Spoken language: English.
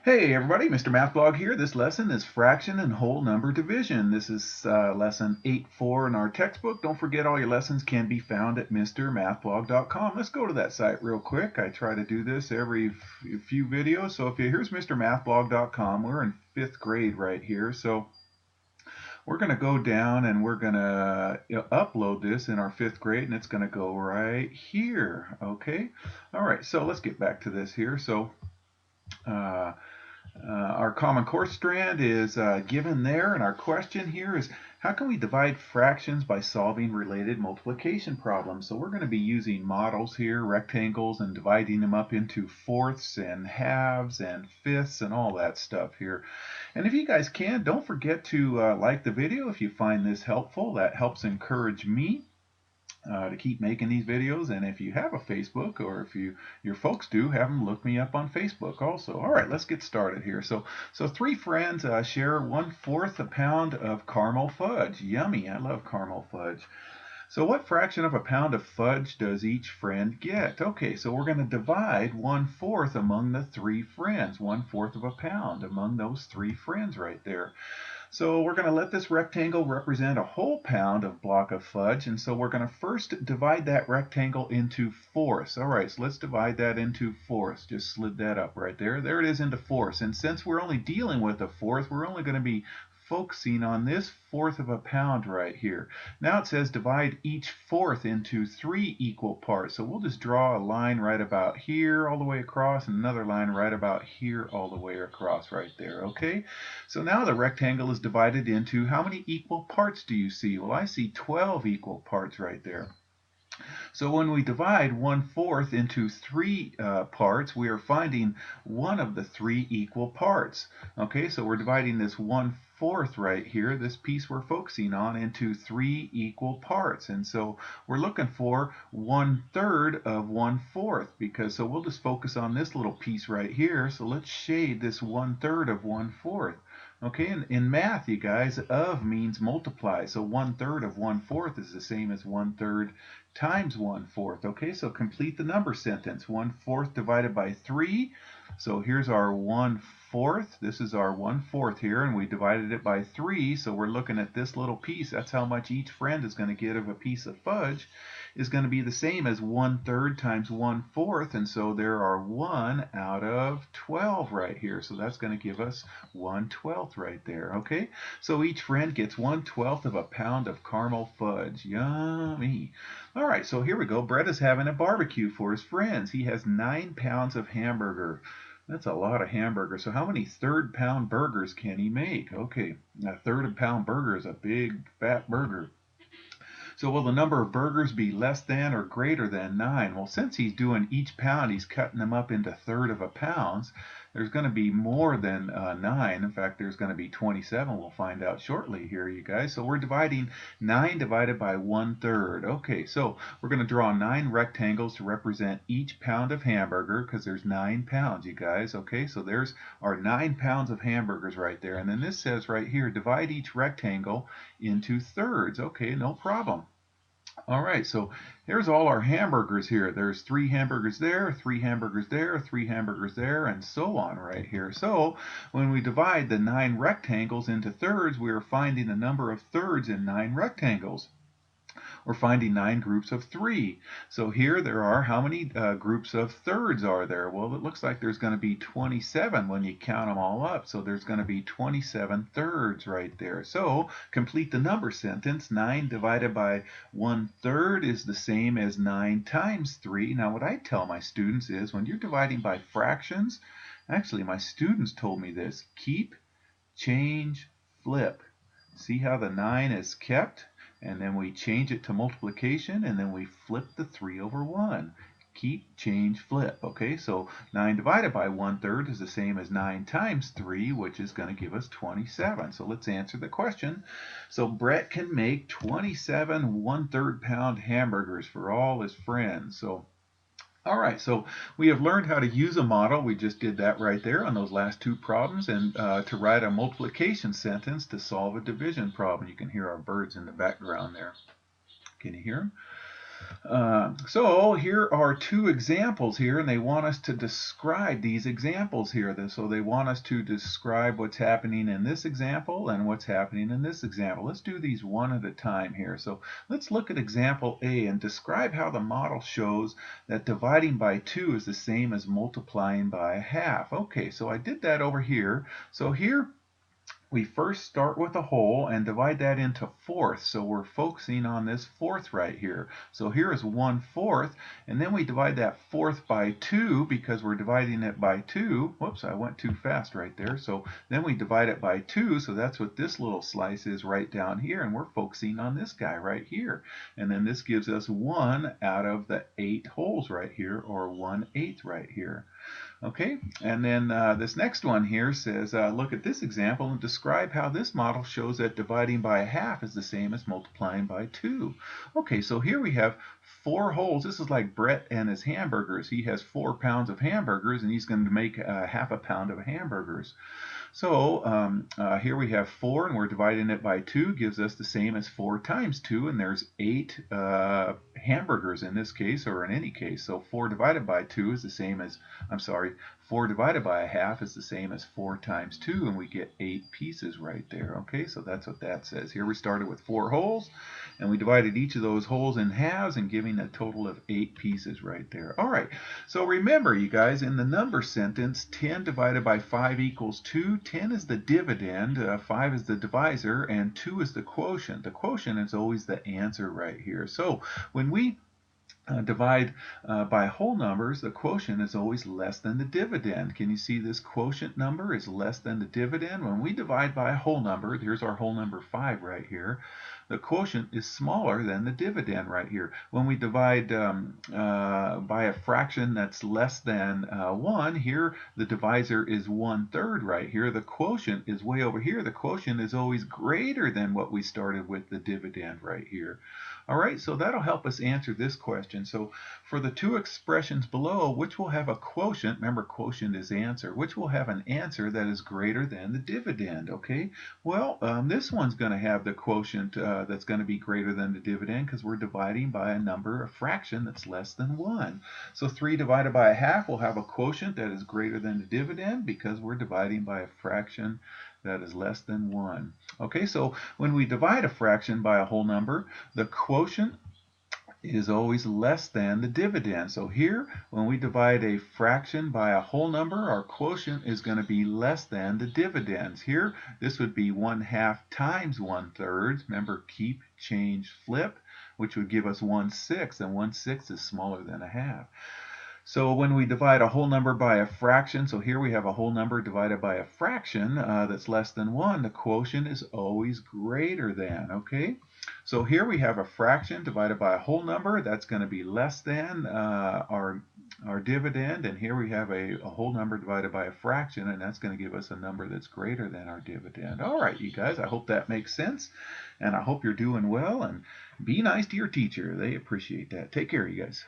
Hey everybody, Mr. Mathblog here. This lesson is fraction and whole number division. This is lesson 8.4 in our textbook. Don't forget all your lessons can be found at mrmathblog.com. Let's go to that site real quick. I try to do this every few videos. So here's mrmathblog.com. We're in 5th grade right here. So we're going to go down and we're going to upload this in our 5th grade, and it's going to go right here. Okay. All right. So let's get back to this here. So our Common Core strand is given there, and our question here is, how can we divide fractions by solving related multiplication problems? So we're going to be using models here, rectangles, and dividing them up into fourths and halves and fifths and all that stuff here. And if you guys can, don't forget to like the video if you find this helpful. That helps encourage me to keep making these videos. And if you have a Facebook, or if your folks do, have them look me up on Facebook also. All right, let's get started here. So three friends share 1/4 a pound of caramel fudge. Yummy, I love caramel fudge. So what fraction of a pound of fudge does each friend get? Okay, so we're going to divide 1/4 among the three friends. 1/4 of a pound among those three friends right there. So we're going to let this rectangle represent a whole pound of block of fudge, and so we're going to first divide that rectangle into fourths. All right, so let's divide that into fourths. Just slid that up right there. There it is into fourths. And since we're only dealing with a fourth, we're only going to be focusing on this 1/4 of a pound right here. Now it says divide each fourth into 3 equal parts. So we'll just draw a line right about here all the way across, and another line right about here all the way across right there. Okay, so now the rectangle is divided into, how many equal parts do you see? Well, I see 12 equal parts right there. So when we divide 1/4 into 3 parts, we are finding one of the 3 equal parts. Okay, so we're dividing this 1/4 right here, this piece we're focusing on, into 3 equal parts. And so we're looking for 1/3 of 1/4, because so we'll just focus on this little piece right here. So let's shade this 1/3 of 1/4. Okay, in math, you guys, of means multiply. So 1/3 of 1/4 is the same as 1/3 times 1/4. Okay, so complete the number sentence. 1/4 divided by 3. So here's our 1/4. This is our 1/4 here, and we divided it by 3. So we're looking at this little piece. That's how much each friend is going to get of a piece of fudge, is going to be the same as 1/3 times 1/4. And so there are 1 out of 12 right here. So that's going to give us 1/12 right there. Okay, so each friend gets 1/12 of a pound of caramel fudge. Yummy. All right, so here we go. Brett is having a barbecue for his friends. He has 9 pounds of hamburger. That's a lot of hamburger. So how many third-pound burgers can he make? Okay, a third-pound burger is a big, fat burger. So will the number of burgers be less than or greater than 9? Well, since he's doing each pound, he's cutting them up into third of a pounds, there's going to be more than 9. In fact, there's going to be 27. We'll find out shortly here, you guys. So we're dividing 9 divided by 1/3. Okay, so we're going to draw 9 rectangles to represent each pound of hamburger, because there's 9 pounds, you guys. Okay, so there's our 9 pounds of hamburgers right there. And then this says right here, divide each rectangle into thirds. Okay, no problem. All right, so here's all our hamburgers here. There's 3 hamburgers there, 3 hamburgers there, 3 hamburgers there, and so on right here. So when we divide the 9 rectangles into thirds, we are finding the number of thirds in 9 rectangles. We're finding 9 groups of 3. So here there are, how many groups of thirds are there? Well, it looks like there's going to be 27 when you count them all up. So there's going to be 27 thirds right there. So complete the number sentence. 9 divided by 1/3 is the same as 9 times 3. Now what I tell my students is, when you're dividing by fractions, actually my students told me this, keep, change, flip. See how the 9 is kept? And then we change it to multiplication, and then we flip the 3 over 1. Keep, change, flip. Okay, so 9 divided by 1/3 is the same as 9 times 3, which is going to give us 27. So let's answer the question. So Brett can make 27 1/3 pound hamburgers for all his friends. So all right, so we have learned how to use a model. We just did that right there on those last 2 problems, and to write a multiplication sentence to solve a division problem. You can hear our birds in the background there. Can you hear them? So here are two examples here, and they want us to describe these examples here. So they want us to describe what's happening in this example and what's happening in this example. Let's do these one at a time here. So let's look at example A and describe how the model shows that dividing by 2 is the same as multiplying by a half. Okay, so I did that over here. So here we first start with a whole and divide that into fourths. So we're focusing on this fourth right here. So here is 1/4, and then we divide that fourth by 2 because we're dividing it by 2. Whoops, I went too fast right there. So then we divide it by 2, so that's what this little slice is right down here, and we're focusing on this guy right here. And then this gives us 1 out of the 8 wholes right here, or 1/8 right here. Okay, and then this next one here says, look at this example and describe how this model shows that dividing by a half is the same as multiplying by 2. Okay, so here we have 4 wholes. This is like Brett and his hamburgers. He has 4 pounds of hamburgers, and he's going to make half a pound of hamburgers. So here we have 4, and we're dividing it by 2, gives us the same as 4 times 2, and there's 8 hamburgers in this case, or in any case. So 4 divided by 2 is the same as, I'm sorry, 4 divided by a half is the same as 4 times 2, and we get 8 pieces right there. Okay, so that's what that says. Here we started with 4 wholes, and we divided each of those wholes in halves and giving a total of 8 pieces right there. All right, so remember, you guys, in the number sentence, 10 divided by 5 equals 2. 10 is the dividend, 5 is the divisor, and 2 is the quotient. The quotient is always the answer right here. So when we divide by whole numbers, the quotient is always less than the dividend. Can you see this quotient number is less than the dividend? When we divide by a whole number, here's our whole number 5 right here, the quotient is smaller than the dividend right here. When we divide by a fraction that's less than 1, here the divisor is 1/3 right here. The quotient is way over here. The quotient is always greater than what we started with, the dividend right here. All right, so that'll help us answer this question. So for the two expressions below, which will have a quotient, remember quotient is answer, which will have an answer that is greater than the dividend, okay? Well, this one's going to have the quotient that's going to be greater than the dividend because we're dividing by a number, a fraction that's less than 1. So 3 divided by a half will have a quotient that is greater than the dividend because we're dividing by a fraction that is less than 1. Okay, so when we divide a fraction by a whole number, the quotient is always less than the dividend. So here, when we divide a fraction by a whole number, our quotient is going to be less than the dividends. Here, this would be 1/2 times 1/3. Remember, keep, change, flip, which would give us 1/6, and 1/6 is smaller than a half. So when we divide a whole number by a fraction, so here we have a whole number divided by a fraction that's less than 1, the quotient is always greater than, okay? So here we have a fraction divided by a whole number, that's going to be less than our dividend, and here we have a whole number divided by a fraction, and that's going to give us a number that's greater than our dividend. All right, you guys, I hope that makes sense, and I hope you're doing well, and be nice to your teacher. They appreciate that. Take care, you guys.